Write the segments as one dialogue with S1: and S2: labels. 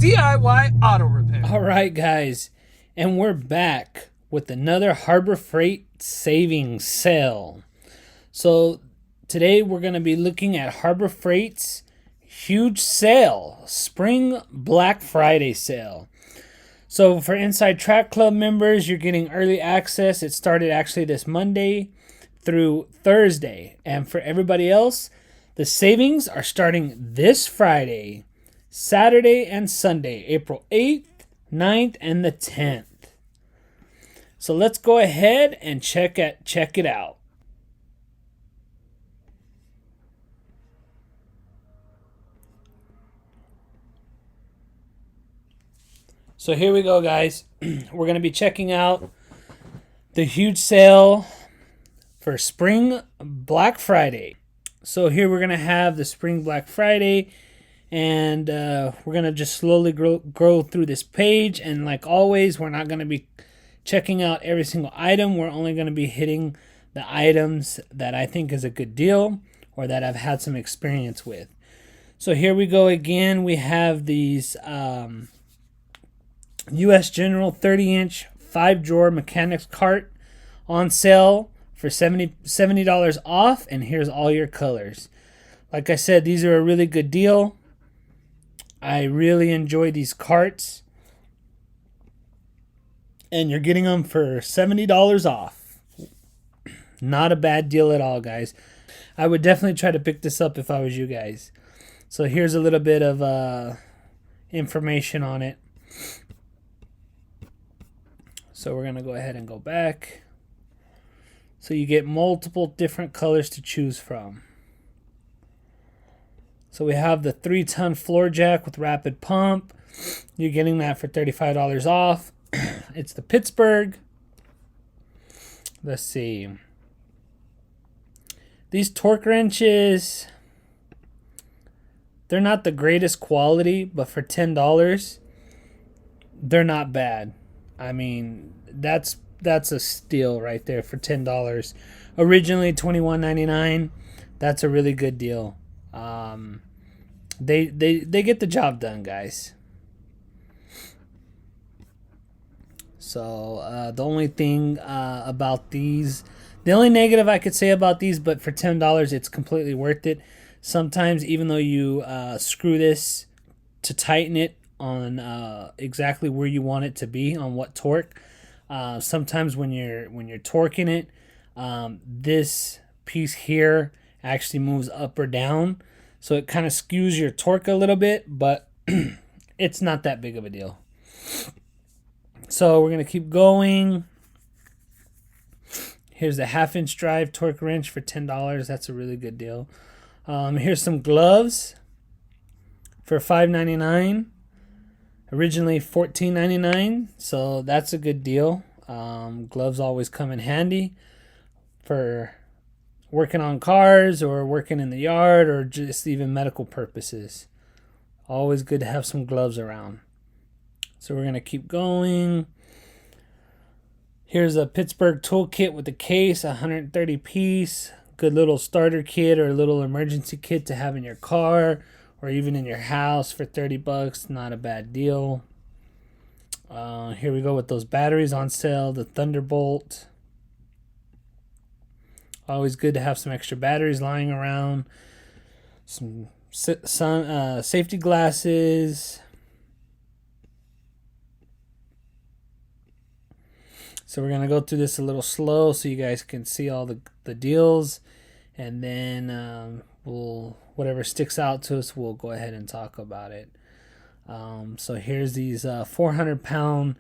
S1: DIY auto repair.
S2: All right, guys, and we're back with another Harbor Freight savings sale. So today we're going to be looking at Harbor Freight's huge sale, Spring Black Friday sale. So for Inside Track Club members, you're getting early access. It started actually this Monday through Thursday. And for everybody else, the savings are starting this Friday, Saturday, and Sunday, April 8th, 9th, and the 10th. So let's go ahead and check it out. So here we go, guys. We're going to be checking out the huge sale for Spring Black Friday. So here we're going to have the Spring Black Friday, and we're going to just slowly grow through this page. And like always, we're not going to be checking out every single item. We're only going to be hitting the items that I think is a good deal or that I've had some experience with. So here we go again. We have these U.S. General 30-inch 5-drawer mechanics cart on sale for $70 off, and here's all your colors. Like I said, these are a really good deal. I really enjoy these carts, and you're getting them for $70 off. Not a bad deal at all, guys. I would definitely try to pick this up if I was you guys. So here's a little bit of information on it. So we're going to go ahead and go back. So you get multiple different colors to choose from. So we have the 3-ton floor jack with rapid pump. You're getting that for $35 off. It's the Pittsburgh. Let's see. These torque wrenches, they're not the greatest quality, but for $10, they're not bad. I mean, that's a steal right there for $10. Originally $21.99. That's a really good deal. They get the job done, guys. So the only thing about these, the only negative I could say about these, but for $10, it's completely worth it. Sometimes, even though you screw this to tighten it on exactly where you want it to be, on what torque, sometimes when you're torquing it, this piece here actually moves up or down, so it kind of skews your torque a little bit, but it's not that big of a deal. So we're going to keep going. Here's the 1/2-inch drive torque wrench for $10. That's a really good deal. Here's some gloves for $5.99. Originally $14.99, so that's a good deal. Gloves always come in handy for working on cars or working in the yard or just even medical purposes. Always good to have some gloves around. So we're going to keep going. Here's a Pittsburgh toolkit with a case, 130 piece. Good little starter kit or a little emergency kit to have in your car or even in your house for $30. Not a bad deal. Here we go with those batteries on sale. The Thunderbolt. Always good to have some extra batteries lying around. Some safety glasses. So we're going to go through this a little slow so you guys can see all the deals. And then whatever sticks out to us, we'll go ahead and talk about it. So here's these 400-pound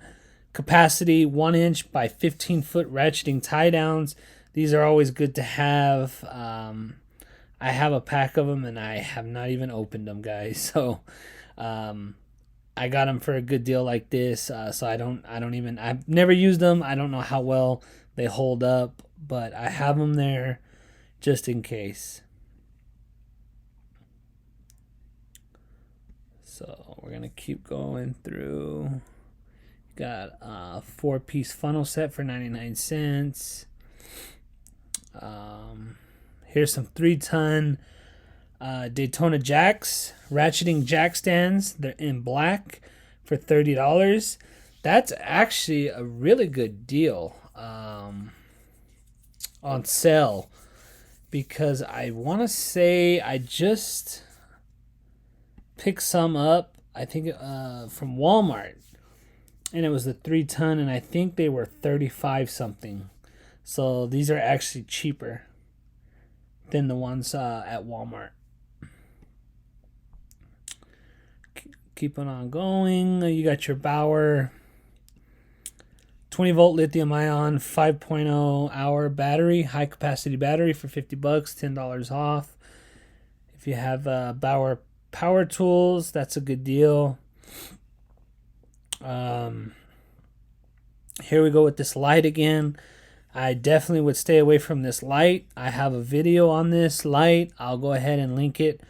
S2: capacity 1-inch by 15-foot ratcheting tie downs. These are always good to have. I have a pack of them and I have not even opened them, guys. So I got them for a good deal like this. So I've never used them. I don't know how well they hold up, but I have them there just in case. So we're going to keep going through. Got a 4-piece funnel set for 99 cents. Here's some 3-ton Daytona jacks, ratcheting jack stands. They're in black for $30. That's actually a really good deal on sale, because I want to say I just picked some up, I think from Walmart, and it was the 3-ton, and I think they were 35 something. So these are actually cheaper than the ones at Walmart. Keeping on going, you got your Bauer 20-volt lithium-ion 5.0 hour battery, high-capacity battery for $50, $10 off. If you have Bauer power tools, that's a good deal. Here we go with this light again. I definitely would stay away from this light. I have a video on this light. I'll go ahead and link it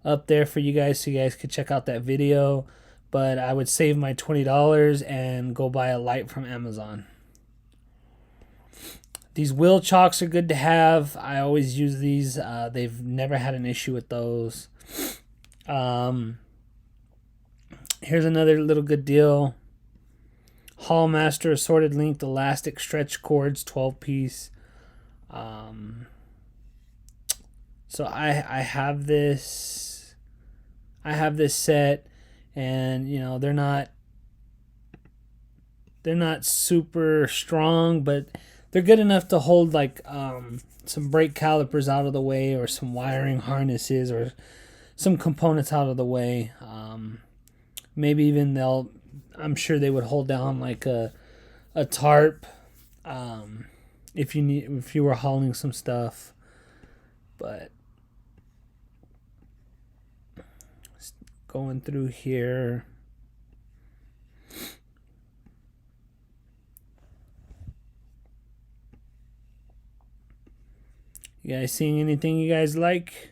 S2: up there for you guys so you guys could check out that video. But I would save my $20 and go buy a light from Amazon. These wheel chocks are good to have. I always use these. They've never had an issue with those. Here's another little good deal. Hallmaster assorted linked elastic stretch cords, 12-piece. So I have this. I have this set, and you know they're not super strong, but they're good enough to hold like some brake calipers out of the way, or some wiring harnesses, or some components out of the way. Maybe even I'm sure they would hold down like a tarp if you were hauling some stuff. But going through here, you guys seeing anything you guys like?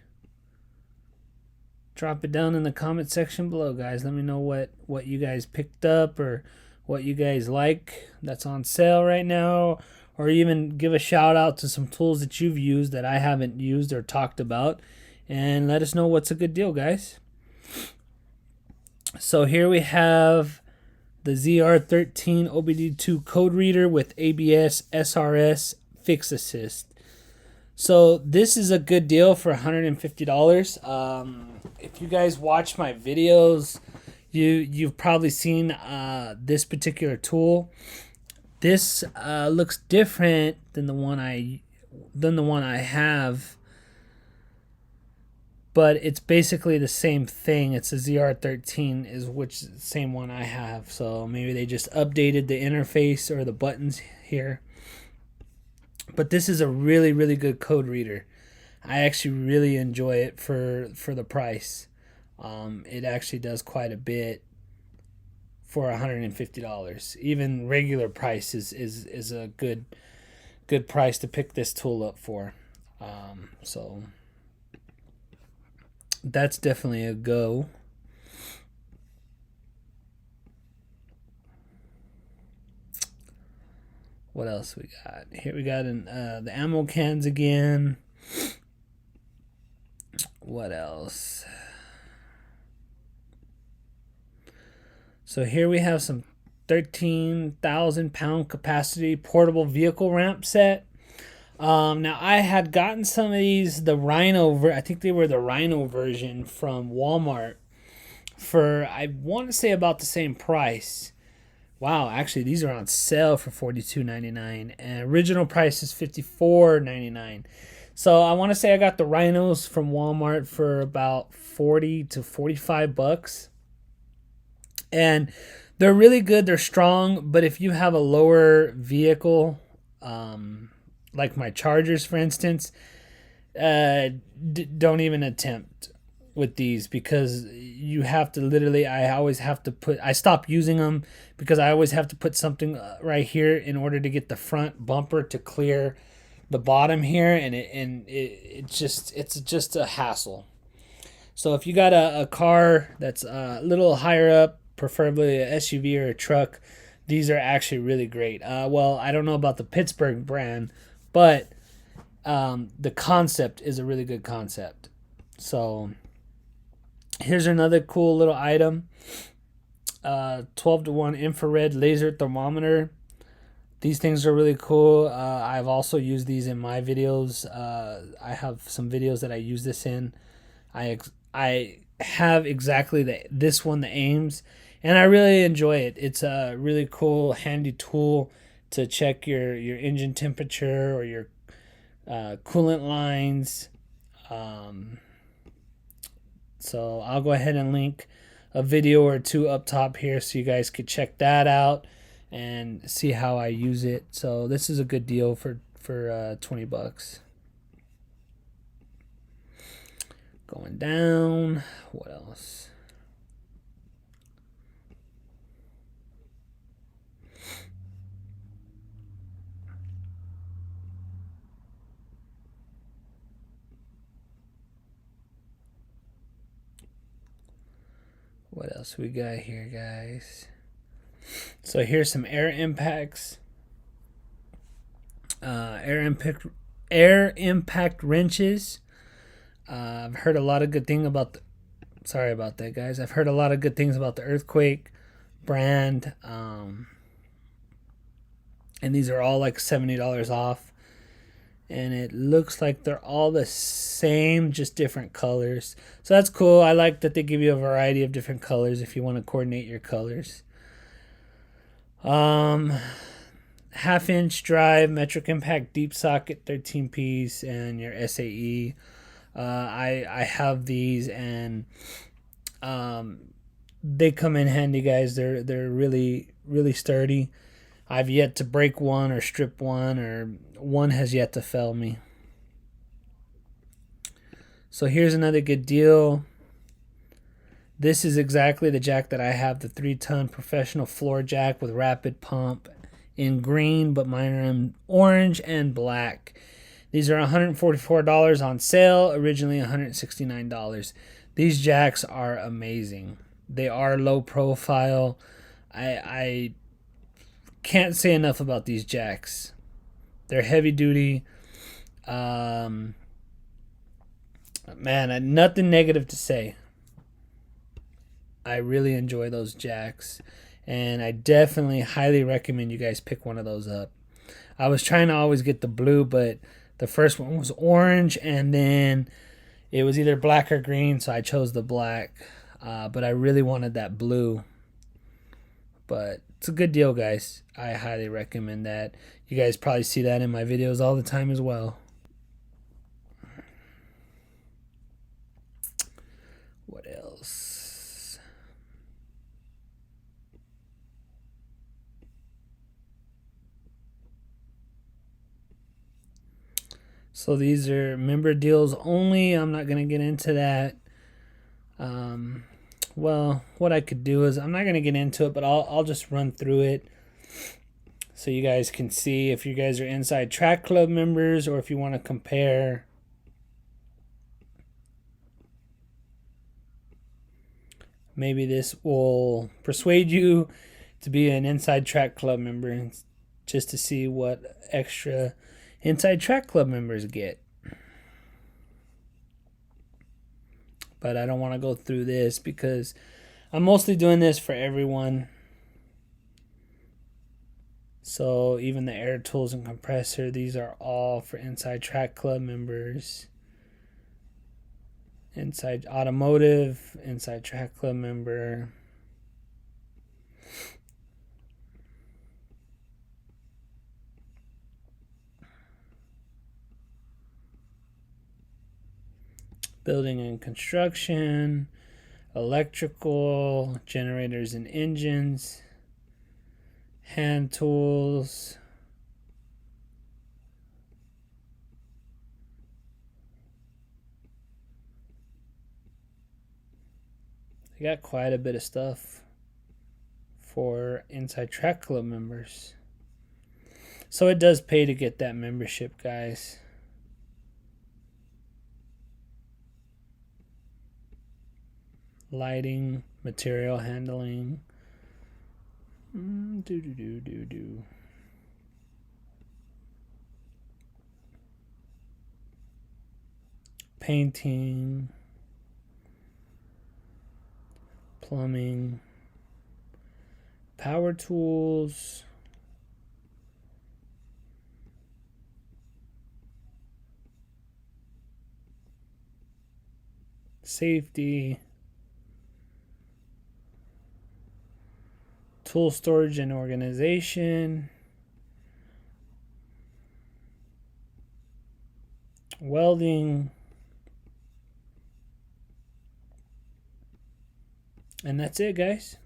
S2: Drop it down in the comment section below, guys. Let me know what you guys picked up, or what you guys like that's on sale right now, or even give a shout out to some tools that you've used that I haven't used or talked about, and let us know what's a good deal, guys. So here we have the ZR13 OBD2 code reader with ABS SRS Fix Assist. So this is a good deal for $150. If you guys watch my videos, you've probably seen this particular tool. This looks different than the one I have, but it's basically the same thing. It's a ZR13 which is the same one I have. So maybe they just updated the interface or the buttons here. But this is a really, really good code reader. I actually really enjoy it for the price. It actually does quite a bit for $150. Even regular price is a good price to pick this tool up for. So that's definitely a go. What else we got? Here we got the ammo cans again. What else? So here we have some 13,000 pound capacity portable vehicle ramp set. Now I had gotten some of these, the Rhino, I think they were the Rhino version from Walmart, for I want to say about the same price. Wow, actually these are on sale for $42.99, and original price is $54.99. So I want to say I got the Rhinos from Walmart for about $40 to $45. And they're really good. They're strong, but if you have a lower vehicle, like my Chargers, for instance, don't even attempt with these, because you have to literally, I stop using them because I always have to put something right here in order to get the front bumper to clear the bottom here, and it's just a hassle. So if you got a car that's a little higher up, preferably a SUV or a truck, these are actually really great. Well, I don't know about the Pittsburgh brand, but the concept is a really good concept. So here's another cool little item. 12-to-1 infrared laser thermometer. These things are really cool. I've also used these in my videos. I have some videos that I use this in. I have exactly this one, the Ames, and I really enjoy it. It's a really cool, handy tool to check your engine temperature or your coolant lines. So I'll go ahead and link a video or two up top here so you guys could check that out and see how I use it. So this is a good deal for $20. Going down, what else? What else we got here, guys? So here's some air impacts. Air impact wrenches. I've heard a lot of good things about sorry about that, guys. I've heard a lot of good things about the Earthquake brand. And these are all like $70 off. And it looks like they're all the same, just different colors. So that's cool. I like that they give you a variety of different colors if you want to coordinate your colors. Half-inch drive, metric impact, deep socket, 13-piece, and your SAE. I have these, and they come in handy, guys. They're really sturdy. I've yet to break one or strip one, or one has yet to fail me. So here's another good deal. This is exactly the jack that I have, the 3-ton professional floor jack with rapid pump in green, but mine are in orange and black. These are $144 on sale, originally $169. These jacks are amazing. They are low profile. I can't say enough about these jacks. They're heavy duty. Man, nothing negative to say. I really enjoy those jacks, and I definitely highly recommend you guys pick one of those up. I was trying to always get the blue, but the first one was orange, and then it was either black or green, so I chose the black. But I really wanted that blue. But it's a good deal, guys. I highly recommend that. You guys probably see that in my videos all the time as well. What else? So these are member deals only. I'm not going to get into that. Well, what I could do is, I'm not going to get into it, but I'll just run through it so you guys can see if you guys are Inside Track Club members, or if you want to compare. Maybe this will persuade you to be an Inside Track Club member, just to see what extra Inside Track Club members get. But I don't want to go through this because I'm mostly doing this for everyone. So even the air tools and compressor, these are all for Inside Track Club members. Inside Automotive, Inside Track Club member. Building and construction, electrical, generators and engines, hand tools, they got quite a bit of stuff for Inside Track Club members. So it does pay to get that membership, guys. Lighting, material handling. Painting. plumbing, power tools, safety, tool storage and organization, welding, and that's it, guys.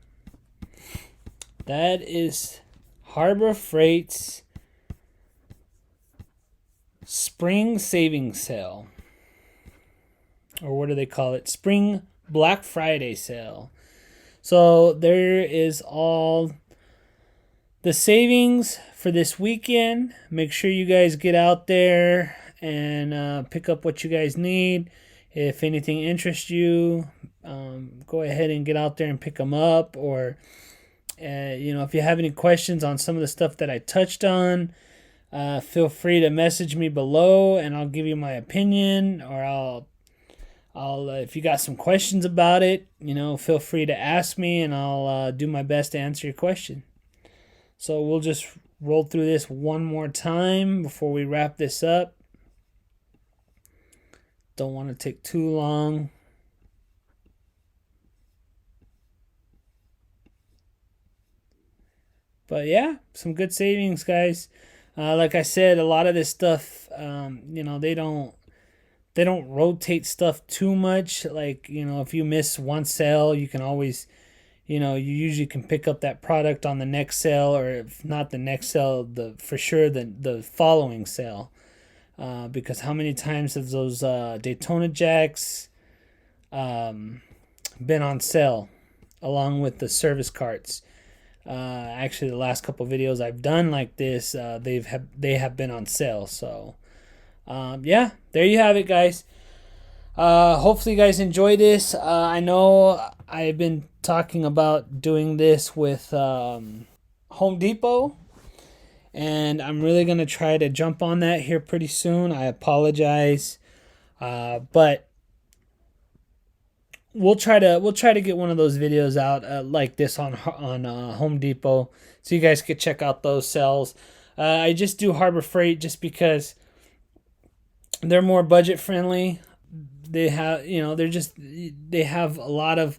S2: That is Harbor Freight's Spring Savings Sale. Or what do they call it? Spring Black Friday Sale. So there is all the savings for this weekend. Make sure you guys get out there and pick up what you guys need. If anything interests you, go ahead and get out there and pick them up. Or, if you have any questions on some of the stuff that I touched on, feel free to message me below and I'll give you my opinion. Or I'll if you got some questions about it, feel free to ask me and I'll do my best to answer your question. So we'll just roll through this one more time before we wrap this up. Don't want to take too long. But yeah, some good savings, guys. Like I said, a lot of this stuff, they don't rotate stuff too much. Like, if you miss one sale, you can always, you usually can pick up that product on the next sale, or if not the next sale, for sure the following sale. Because how many times have those Daytona jacks been on sale along with the service carts? Actually, the last couple videos I've done like this, they have been on sale. So yeah, there you have it, guys. Hopefully you guys enjoy this. I know I've been talking about doing this with Home Depot, and I'm really gonna try to jump on that here pretty soon. I apologize, but we'll try to get one of those videos out like this on Home Depot, so you guys could check out those sales. I just do Harbor Freight just because they're more budget friendly. They have, they have a lot of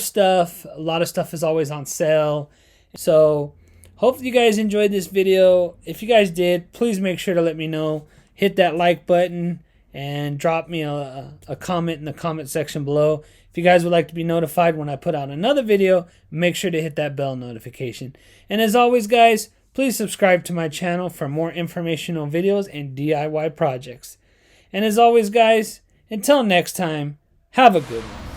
S2: stuff. A lot of stuff is always on sale. So hopefully you guys enjoyed this video. If you guys did, please make sure to let me know. Hit that like button and drop me a comment in the comment section below. If you guys would like to be notified when I put out another video, make sure to hit that bell notification. And as always, guys, please subscribe to my channel for more informational videos and DIY projects. And as always, guys, until next time, have a good one.